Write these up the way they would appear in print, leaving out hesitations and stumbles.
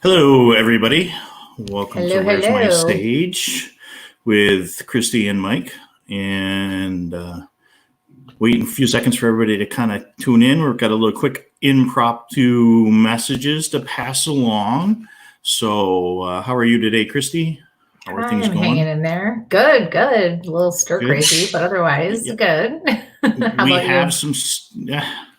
Hello, everybody. Welcome to Where's My Stage with Kristie and Mike. And waiting a few seconds for everybody to kind of tune in. We've got a little quick impromptu messages to pass along. So how are you today, Kristie? How are things going? Hanging in there. Good. A little stir crazy, but otherwise good. We have some,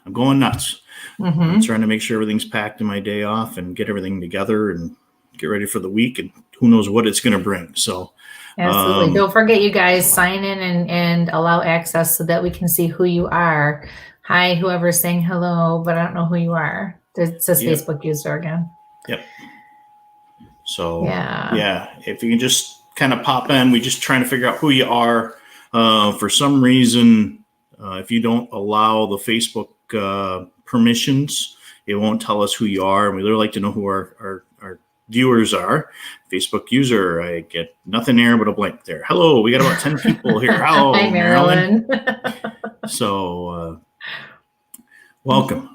I'm going nuts. I'm trying to make sure everything's packed in my day off and get everything together and get ready for the week, and who knows what it's going to bring. So absolutely. Don't forget, you guys, sign in and allow access so that we can see who you are. Hi, whoever's saying hello, but I don't know who you are. It says Facebook user again. Yep. So yeah, if you can just kind of pop in, we're just trying to figure out who you are. For some reason, if you don't allow the Facebook permissions, it won't tell us who you are, and we really like to know who our viewers are. Facebook user, I get nothing there but a blank there. Hello, we got about 10 people here. Hello. Hi, Marilyn. So welcome.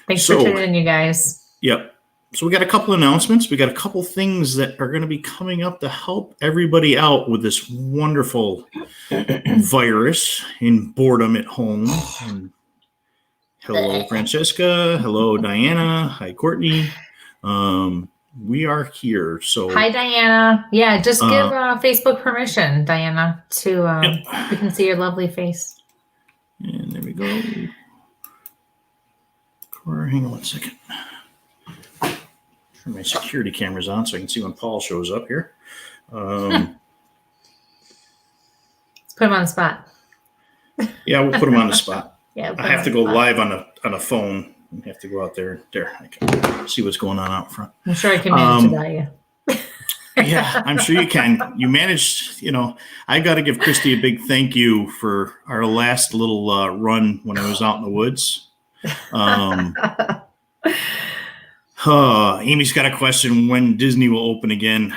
Thanks for tuning in, you guys. Yep. So we got a couple announcements. We got a couple things that are going to be coming up to help everybody out with this wonderful virus and boredom at home. And hello, Francesca. Hello, Diana. Hi, Courtney. We are here. So hi, Diana. Yeah, just give Facebook permission, Diana, to we can see your lovely face. And there we go. Hang on one second. Turn my security cameras on so I can see when Paul shows up here. Let's put him on the spot. Yeah, we'll put him on the spot. Yeah, I have to go live on a phone. I have to go out there. I can see what's going on out front. I'm sure I can manage without you. Yeah, I'm sure you can. You managed, I got to give Kristie a big thank you for our last little run when I was out in the woods. Amy's got a question when Disney will open again.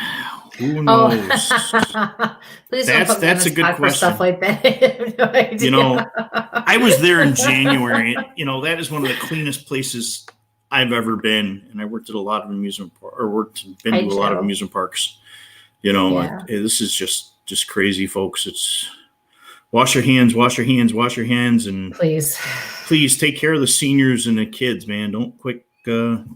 Who knows? Please that's a good question. Stuff like that. I have no idea. I was there in January. That is one of the cleanest places I've ever been, and I worked at a lot of amusement been to a lot of amusement parks. This is just crazy, folks. It's wash your hands, and please take care of the seniors and the kids, man. Don't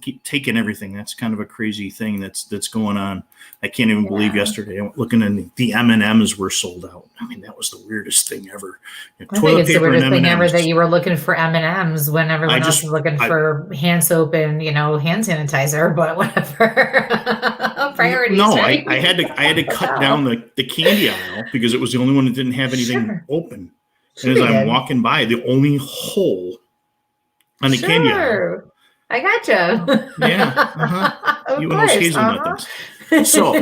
keep taking everything. That's kind of a crazy thing that's going on. I can't even believe yesterday I went looking and the M&Ms were sold out. I mean, that was the weirdest thing ever. I think it's the weirdest thing ever that you were looking for M&Ms when everyone else was looking for hand soap and hand sanitizer, but whatever. Priorities. No, right? I had to cut down the candy aisle because it was the only one that didn't have anything open. And as I'm walking by, the only hole on the candy aisle. I gotcha. Yeah. You and those hazelnut things. So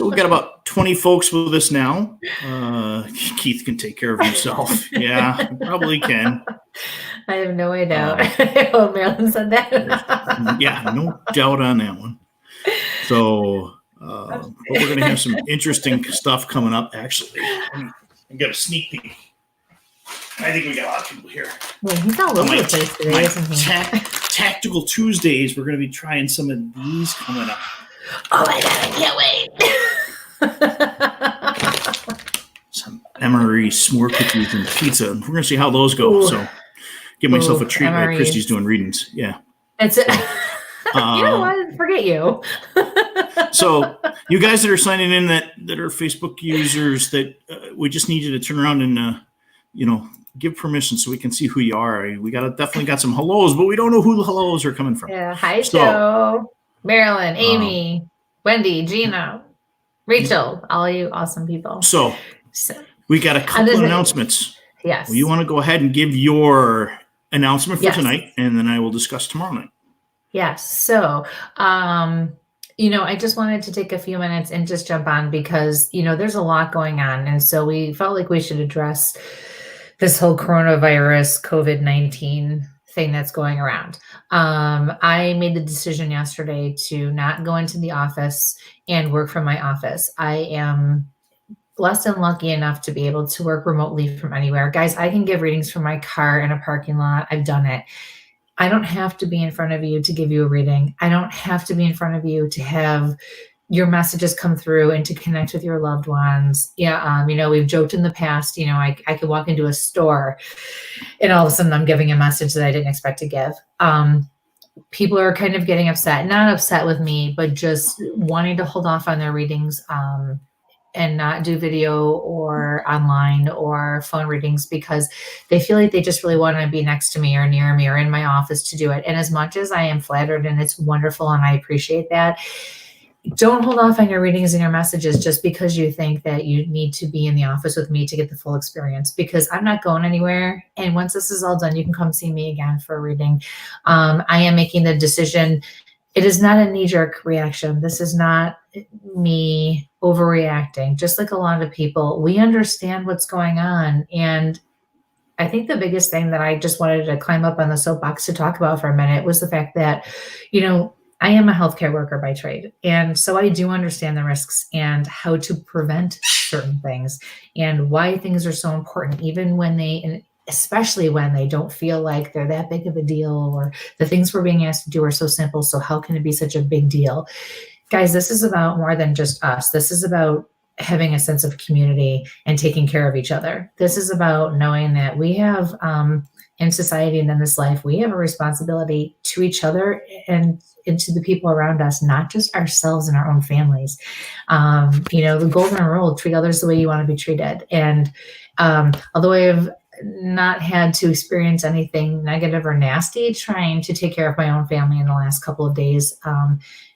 we got about 20 folks with us now. Keith can take care of himself. Yeah, he probably can. I have no idea. Marilyn said that. Yeah, no doubt on that one. So but we're going to have some interesting stuff coming up, actually. I got a sneak peek. I think we got a lot of people here. Yeah, he's all over the place today, isn't he? Tactical Tuesdays, we're going to be trying some of these coming up. Oh my God, I can't wait. Some Emery s'more cookies and pizza. We're going to see how those go. Ooh. So give myself a treat while Kristie's doing readings. Yeah. That's it. You know what? Forget you. So you guys that are signing in that are Facebook users, that we just need you to turn around and, give permission so we can see who you are. We definitely got some hellos, but we don't know who the hellos are coming from. Yeah. Hi, Joe, Marilyn, Amy, Wendy, Gina, Rachel, all you awesome people. So we got a couple of announcements. Yes. Well, you want to go ahead and give your announcement for tonight, and then I will discuss tomorrow night. Yes. So, I just wanted to take a few minutes and just jump on because, there's a lot going on. And so we felt like we should address this whole coronavirus COVID-19 thing that's going around. I made the decision yesterday to not go into the office and work from my office. I am blessed and lucky enough to be able to work remotely from anywhere. Guys, I can give readings from my car in a parking lot. I've done it. I don't have to be in front of you to give you a reading. I don't have to be in front of you to have your messages come through and to connect with your loved ones. Yeah. We've joked in the past, I could walk into a store and all of a sudden I'm giving a message that I didn't expect to give. People are kind of getting upset, not upset with me, but just wanting to hold off on their readings, and not do video or online or phone readings because they feel like they just really want to be next to me or near me or in my office to do it. And as much as I am flattered and it's wonderful and I appreciate that, don't hold off on your readings and your messages just because you think that you need to be in the office with me to get the full experience, because I'm not going anywhere. And once this is all done, you can come see me again for a reading. I am making the decision. It is not a knee-jerk reaction. This is not me overreacting. Just like a lot of people, we understand what's going on. And I think the biggest thing that I just wanted to climb up on the soapbox to talk about for a minute was the fact that, I am a healthcare worker by trade. And so I do understand the risks and how to prevent certain things and why things are so important, even when and especially when they don't feel like they're that big of a deal, or the things we're being asked to do are so simple. So how can it be such a big deal? Guys, this is about more than just us. This is about having a sense of community and taking care of each other. This is about knowing that we have, in society and in this life, we have a responsibility to each other and to the people around us, not just ourselves and our own families. The golden rule, treat others the way you want to be treated. And although I have not had to experience anything negative or nasty trying to take care of my own family in the last couple of days,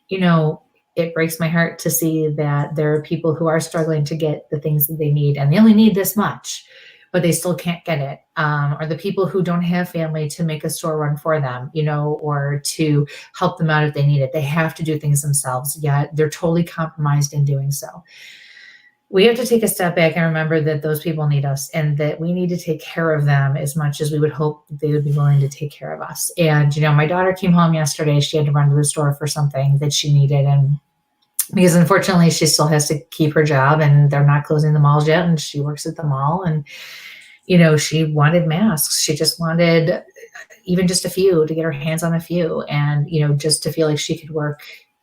it breaks my heart to see that there are people who are struggling to get the things that they need, and they only need this much, but they still can't get it. Or the people who don't have family to make a store run for them, or to help them out if they need it. They have to do things themselves, yet they're totally compromised in doing so. We have to take a step back and remember that those people need us and that we need to take care of them as much as we would hope they would be willing to take care of us. And, my daughter came home yesterday. She had to run to the store for something that she needed. And because unfortunately she still has to keep her job and they're not closing the malls yet. And she works at the mall, and, she wanted masks. She just wanted even just a few, to get her hands on a few, and, just to feel like she could work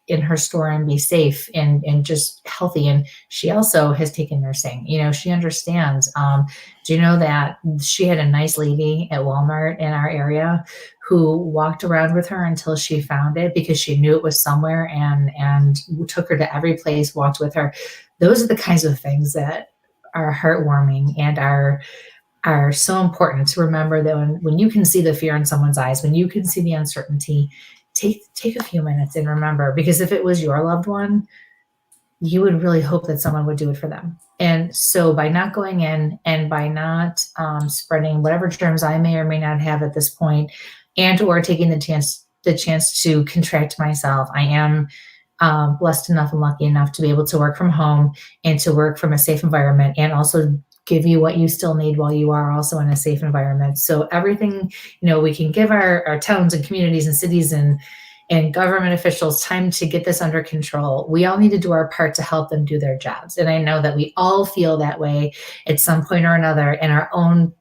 in her store and be safe and just healthy. And she also has taken nursing. She understands. Do you know that she had a nice lady at Walmart in our area who walked around with her until she found it, because she knew it was somewhere, and took her to every place, walked with her. Those are the kinds of things that are heartwarming and are so important to remember, that when you can see the fear in someone's eyes, when you can see the uncertainty, take a few minutes and remember, because if it was your loved one, you would really hope that someone would do it for them. And so by not going in and by not spreading whatever germs I may or may not have at this point, and or taking the chance to contract myself, I am blessed enough and lucky enough to be able to work from home and to work from a safe environment, and also give you what you still need while you are also in a safe environment. So everything, we can give our towns and communities and cities and government officials time to get this under control. We all need to do our part to help them do their jobs. And I know that we all feel that way at some point or another in our own,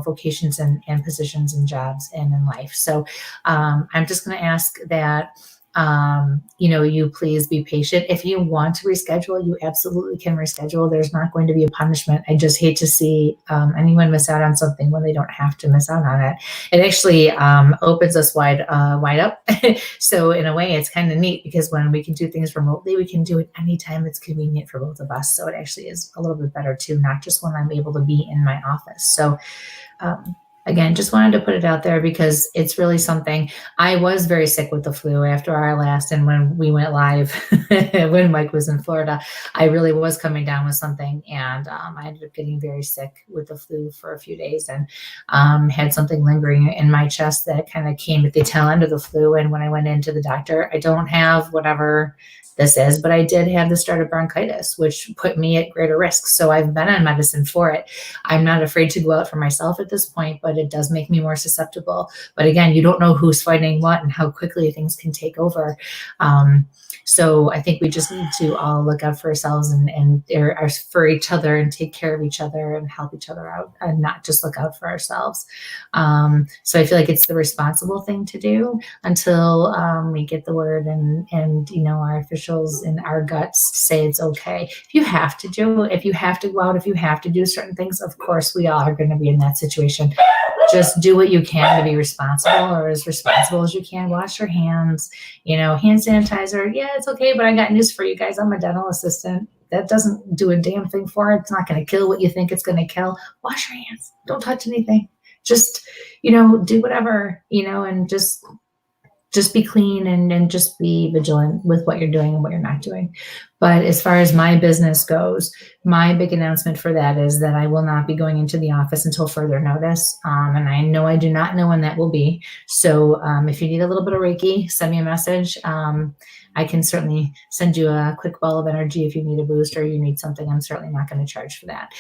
vocations and positions and jobs and in life. So I'm just going to ask that, you please be patient. If you want to reschedule, you absolutely can reschedule. There's not going to be a punishment. I just hate to see anyone miss out on something when they don't have to miss out on it. It actually opens us wide up. So in a way, it's kind of neat, because when we can do things remotely, we can do it anytime it's convenient for both of us. So it actually is a little bit better too, not just when I'm able to be in my office. So again, just wanted to put it out there because it's really something. I was very sick with the flu after our last, and when we went live, when Mike was in Florida, I really was coming down with something, and I ended up getting very sick with the flu for a few days, and had something lingering in my chest that kind of came at the tail end of the flu. And when I went into the doctor, I don't have whatever this is, but I did have the start of bronchitis, which put me at greater risk. So I've been on medicine for it. I'm not afraid to go out for myself at this point, but it does make me more susceptible. But again, you don't know who's fighting what and how quickly things can take over. So I think we just need to all look out for ourselves and for each other and take care of each other and help each other out and not just look out for ourselves. So I feel like it's the responsible thing to do until we get the word and our officials in our guts say it's okay. If you have to go out, if you have to do certain things, of course we all are going to be in that situation. Just do what you can to be responsible, or as responsible as you can. Wash your hands, hand sanitizer. Yeah, it's okay, but I got news for you guys. I'm a dental assistant. That doesn't do a damn thing for it. It's not going to kill what you think it's going to kill. Wash your hands. Don't touch anything. Just, do whatever, and just be clean and just be vigilant with what you're doing and what you're not doing. But as far as my business goes, my big announcement for that is that I will not be going into the office until further notice. And I know I do not know when that will be. So if you need a little bit of Reiki, send me a message. I can certainly send you a quick ball of energy if you need a boost or you need something. I'm certainly not going to charge for that.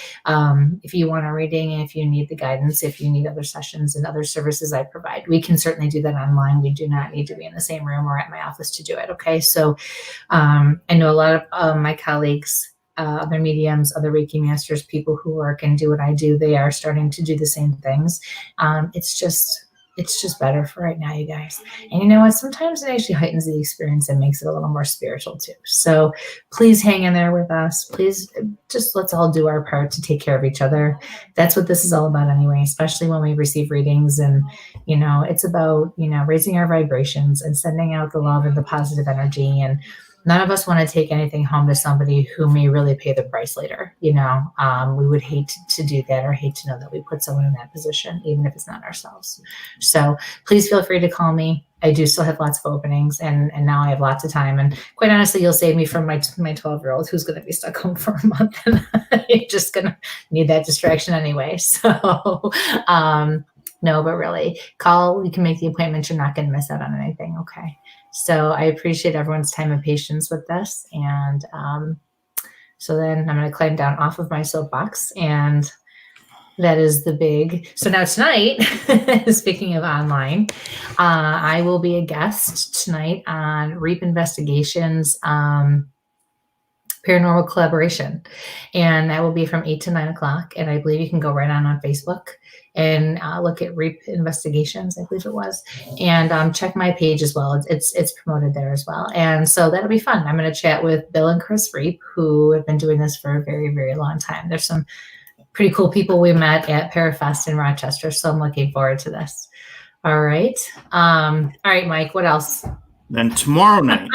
If you want a reading, if you need the guidance, if you need other sessions and other services I provide, we can certainly do that online. We do not need to be in the same room or at my office to do it. Okay. So I know a lot of my colleagues, other mediums, other Reiki masters, people who work and do what I do, they are starting to do the same things. It's just better for right now, you guys. And you know what? Sometimes it actually heightens the experience and makes it a little more spiritual too. So please hang in there with us. Please just let's all do our part to take care of each other. That's what this is all about anyway, especially when we receive readings. And, it's about, raising our vibrations and sending out the love and the positive energy. And none of us want to take anything home to somebody who may really pay the price later. We would hate to do that or hate to know that we put someone in that position, even if it's not ourselves. So please feel free to call me. I do still have lots of openings and now I have lots of time. And quite honestly, you'll save me from my 12-year-old who's going to be stuck home for a month and you're just going to need that distraction anyway. So, no, but really call, you can make the appointment. You're not going to miss out on anything. Okay. So I appreciate everyone's time and patience with this. And so then I'm going to climb down off of my soapbox. And that is the big. So now tonight, speaking of online, I will be a guest tonight on Reap Investigations Paranormal Collaboration. And that will be from 8 to 9 o'clock. And I believe you can go right on Facebook and look at Reap Investigations, I believe it was, and check my page as well. It's promoted there as well. And so that'll be fun. I'm going to chat with Bill and Chris Reap, who have been doing this for a very, very long time. There's some pretty cool people we met at Parafest in Rochester. So I'm looking forward to this. All right. All right, Mike, what else? Then tomorrow night,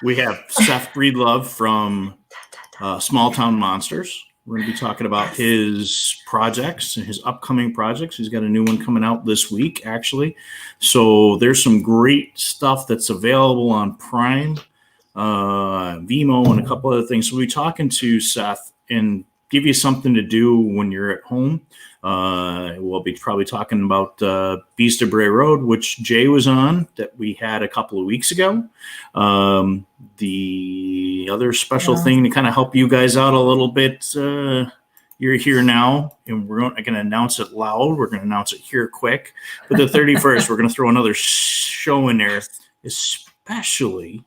we have Seth Breedlove from Small Town Monsters. We're going to be talking about his projects and his upcoming projects. He's got a new one coming out this week, actually. So there's some great stuff that's available on Prime, Vimeo, and a couple other things. So we'll be talking to Seth and give you something to do when you're at home. We'll be probably talking about Beast of Bray Road, which Jay was on, that we had a couple of weeks ago. The other special thing to kind of help you guys out a little bit, you're here now, and we're going to announce it loud. We're going to announce it here quick. But the 31st, we're going to throw another show in there, especially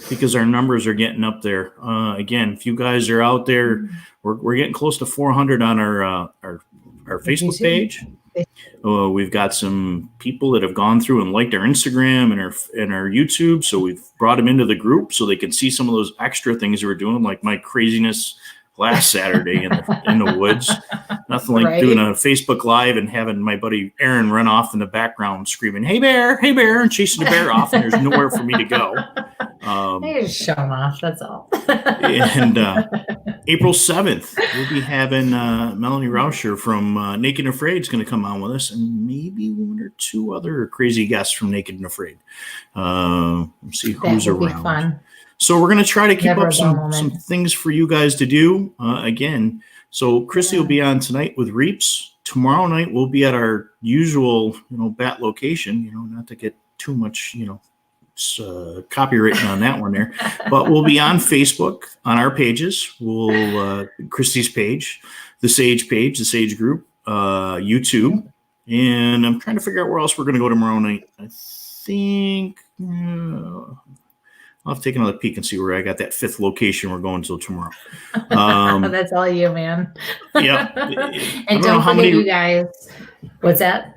because our numbers are getting up there. Again, if you guys are out there, we're getting close to 400 on our Facebook page. We've got some people that have gone through and liked our Instagram and our YouTube, so we've brought them into the group so they can see some of those extra things we're doing, like my craziness last Saturday in the woods. Nothing like doing a Facebook Live and having my buddy Aaron run off in the background screaming, hey bear, and chasing the bear off, and there's nowhere for me to go. You're just showing off, that's all. And April 7th, we'll be having Melanie Rauscher from Naked and Afraid is going to come on with us, and maybe one or two other crazy guests from Naked and Afraid. We'll see who's around. Be fun. So we're going to try to keep up some things for you guys to do. Again, so Kristie will be on tonight with Reaps. Tomorrow night we'll be at our usual, bat location. Not to get too much, copywritten on that one there. But we'll be on Facebook on our pages. We'll Kristie's page, the Sage page, the Sage group, YouTube, and I'm trying to figure out where else we're going to go tomorrow night. I think I'll have to take another peek and see where I got that 5th location we're going to tomorrow. That's all you, man. Yeah. And don't forget, you guys. What's that?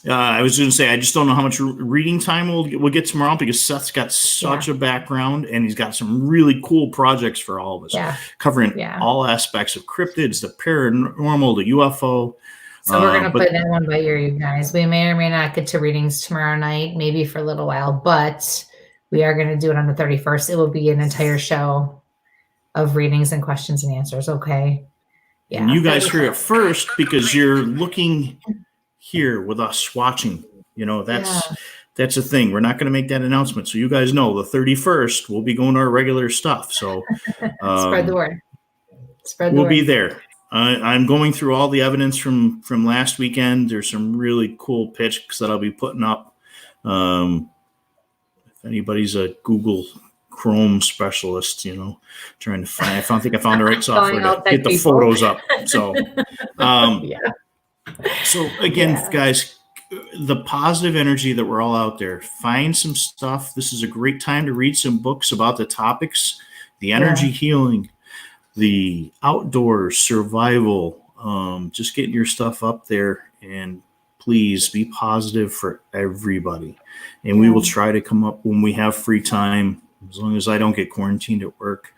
I was going to say, I just don't know how much reading time we'll get tomorrow, because Seth's got such a background, and he's got some really cool projects for all of us, covering all aspects of cryptids, the paranormal, the UFO. So we're going to put that one by ear, you guys. We may or may not get to readings tomorrow night, maybe for a little while, but we are going to do it on the 31st. It will be an entire show of readings and questions and answers. Okay. Yeah. And you guys hear it first because you're looking here with us watching. That's the thing. We're not going to make that announcement. So you guys know the 31st we'll be going to our regular stuff. So spread the word. We'll be there. I'm going through all the evidence from last weekend. There's some really cool pics that I'll be putting up. If anybody's a Google Chrome specialist, trying to find, I think I found the right software to get the photos up. So, So again, guys, the positive energy that we're all out there, find some stuff. This is a great time to read some books about the topics, the energy healing, the outdoors, survival, just getting your stuff up there, and please be positive for everybody. And we will try to come up when we have free time, as long as I don't get quarantined at work.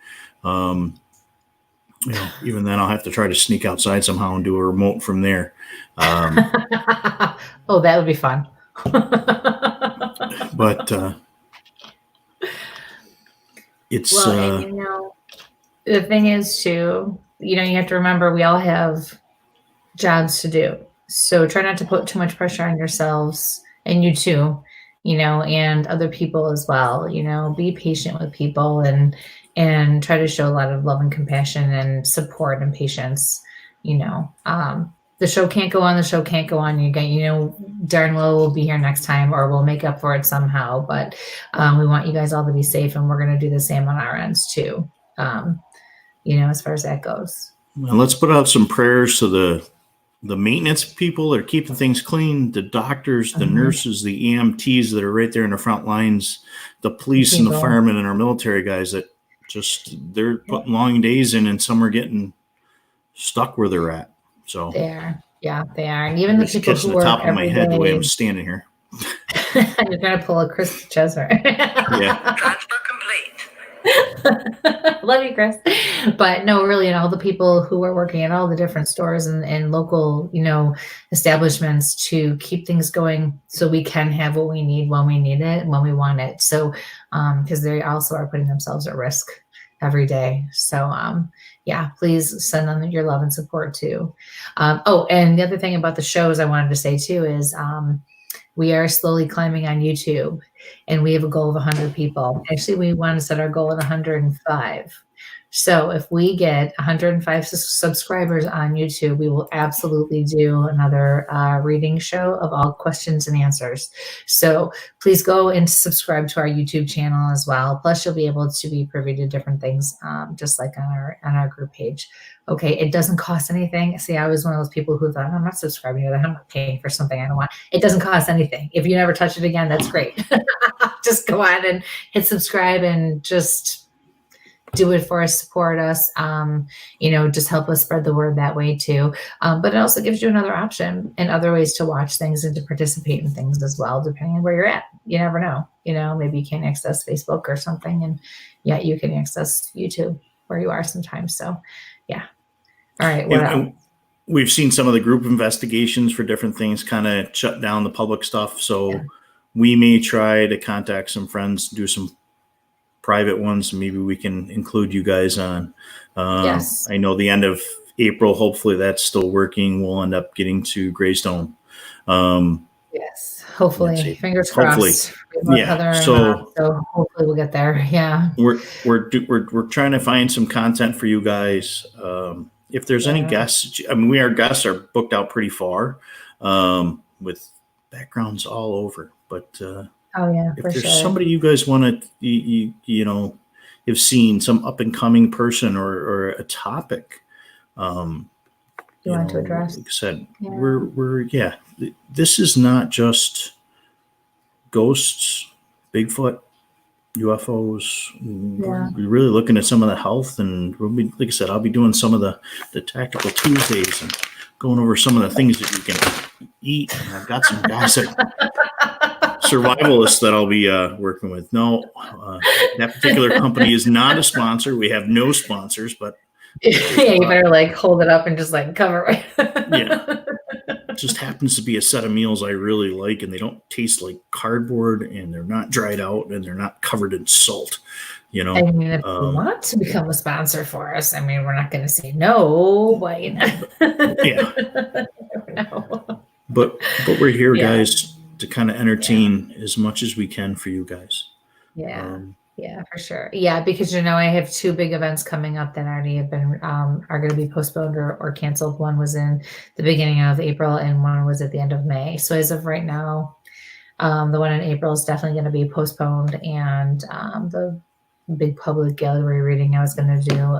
Even then I'll have to try to sneak outside somehow and do a remote from there. Oh, that would be fun. But it's the thing is too, you have to remember we all have jobs to do. So try not to put too much pressure on yourselves, and you too, and other people as well. Be patient with people and try to show a lot of love and compassion and support and patience. The show can't go on. You darn well we'll be here next time, or we'll make up for it somehow. But we want you guys all to be safe, and we're going to do the same on our ends too. As far as that goes. Well, let's put out some prayers to the maintenance people that are keeping things clean, the doctors, the nurses, the EMTs that are right there in the front lines, the police and the firemen and our military guys that they're putting long days in, and some are getting stuck where they're at. So they are. And even the people who the top of my head the way I'm standing here. You're going to pull a Chris Chesner. Transfer complete. Love you, Chris. But no, really, and all the people who are working at all the different stores and local, establishments to keep things going, so we can have what we need when we need it and when we want it. So, because they also are putting themselves at risk every day. So, please send them your love and support too. And the other thing about the shows I wanted to say too is we are slowly climbing on YouTube, and we have a goal of 100 people. Actually, we want to set our goal at 105. So if we get 105 subscribers on YouTube, we will absolutely do another reading show of all questions and answers. So please go and subscribe to our YouTube channel as well. Plus, you'll be able to be privy to different things, just like on our group page. Okay, it doesn't cost anything. See, I was one of those people who thought, I'm not subscribing to that. I'm not paying for something I don't want. It doesn't cost anything. If you never touch it again, that's great. Just go on and hit subscribe and just do it for us, support us, just help us spread the word that way too. But it also gives you another option and other ways to watch things and to participate in things as well, depending on where you're at. You never know, maybe you can't access Facebook or something, and yet you can access YouTube where you are sometimes. So all right. What else? We've seen some of the group investigations for different things kind of shut down the public stuff. So we may try to contact some friends, do some private ones. Maybe we can include you guys on. Yes. I know the end of April, hopefully that's still working. We'll end up getting to Greystone. Yes. Hopefully. Fingers crossed. So hopefully we'll get there. Yeah. We're trying to find some content for you guys. If there's any guests, our guests are booked out pretty far, with backgrounds all over, but Oh yeah, if for there's sure. somebody you guys want to, have seen some up and coming person or a topic, you want to address? like I said, this is not just ghosts, Bigfoot, UFOs. Yeah. We're really looking at some of the health, and we'll be, like I said, I'll be doing some of the tactical Tuesdays and going over some of the things that you can eat. And I've got some guys survivalists that I'll be working with. No, that particular company is not a sponsor. We have no sponsors, but yeah, you better like hold it up and just like cover it. Yeah. It just happens to be a set of meals I really like, and they don't taste like cardboard, and they're not dried out, and they're not covered in salt. I mean, if you want to become a sponsor for us, I mean, we're not going to say no, but no. But we're here, guys, to kind of entertain as much as we can for you guys. Yeah, for sure. Yeah, because I have 2 big events coming up that already have been are going to be postponed or canceled. One was in the beginning of April, and one was at the end of May. So as of right now, the one in April is definitely going to be postponed, and the big public gallery reading I was going to do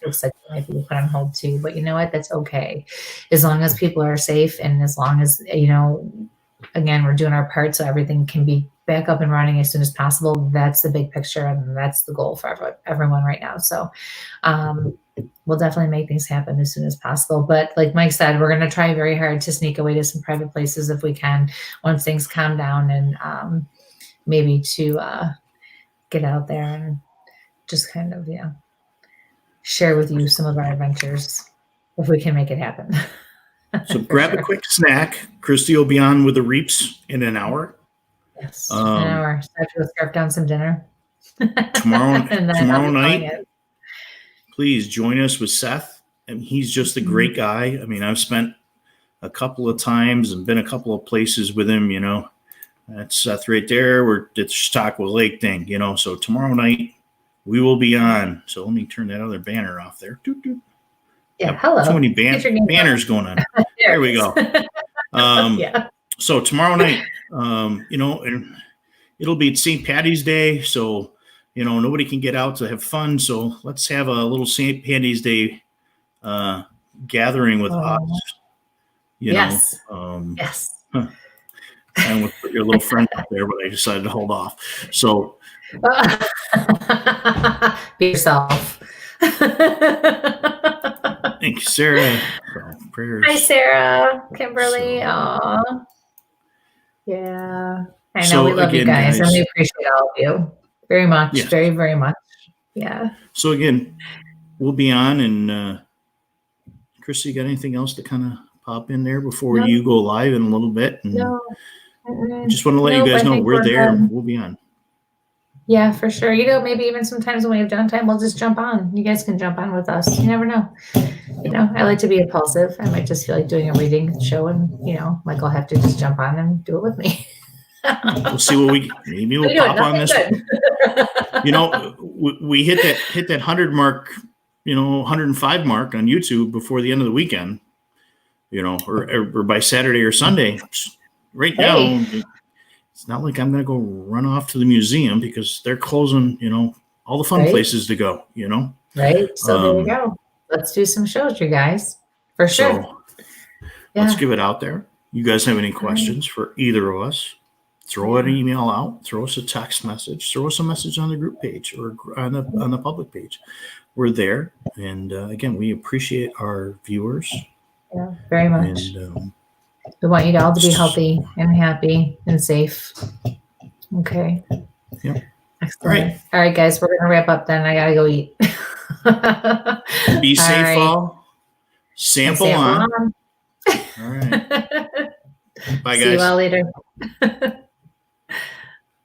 looks like it might be put on hold too. But you know what? That's okay, as long as people are safe, and as long as again, we're doing our part so everything can be back up and running as soon as possible. That's the big picture, and that's the goal for everyone right now. So we'll definitely make things happen as soon as possible. But like Mike said, we're going to try very hard to sneak away to some private places if we can once things calm down, and maybe to get out there and just kind of share with you some of our adventures if we can make it happen. So grab a quick snack. Kristie will be on with the Reaps in an hour. Yes, an hour. So I have to scarf down some dinner. Tomorrow night, please join us with Seth. And he's just a great guy. I mean, I've spent a couple of times and been a couple of places with him, That's Seth right there. We're at the Chautauqua Lake thing, So tomorrow night we will be on. So let me turn that other banner off there. Doot, doot. Yeah, hello. So many banners going on. There we go. So tomorrow night, and it'll be St. Patty's Day, so nobody can get out to have fun. So let's have a little St. Patty's Day gathering with us. Yes. And with your little friend up there, but I decided to hold off. So be yourself. Thank you, Sarah. Prayers. Hi, Sarah. Kimberly. Aw. Yeah. I know we love you guys, and we appreciate all of you very much. Yes. Very, very much. Yeah. So again, we'll be on, and Kristie, you got anything else to kind of pop in there before you go live in a little bit? And no. Just want to let you guys know we're there. We'll be on. Yeah, for sure. Maybe even sometimes when we have downtime, we'll just jump on. You guys can jump on with us. You never know. I like to be impulsive. I might just feel like doing a reading show, and Mike will have to just jump on and do it with me. We'll see what maybe we'll pop on this. We hit that 100 mark, 105 mark on YouTube before the end of the weekend, or by Saturday or Sunday. Right now, it's not like I'm going to go run off to the museum because they're closing, all the fun places to go, Right. So there we go. Let's do some shows, you guys. For sure. So let's give it out there. You guys have any questions for either of us? Throw an email out. Throw us a text message. Throw us a message on the group page or on the public page. We're there. And again, we appreciate our viewers. Yeah, very much. And we want you all to be healthy and happy and safe. Okay. Yeah. Excellent. All right, guys, we're going to wrap up then. I got to go eat. Be safe, all. Sample on. All right. Bye, guys. See you all later.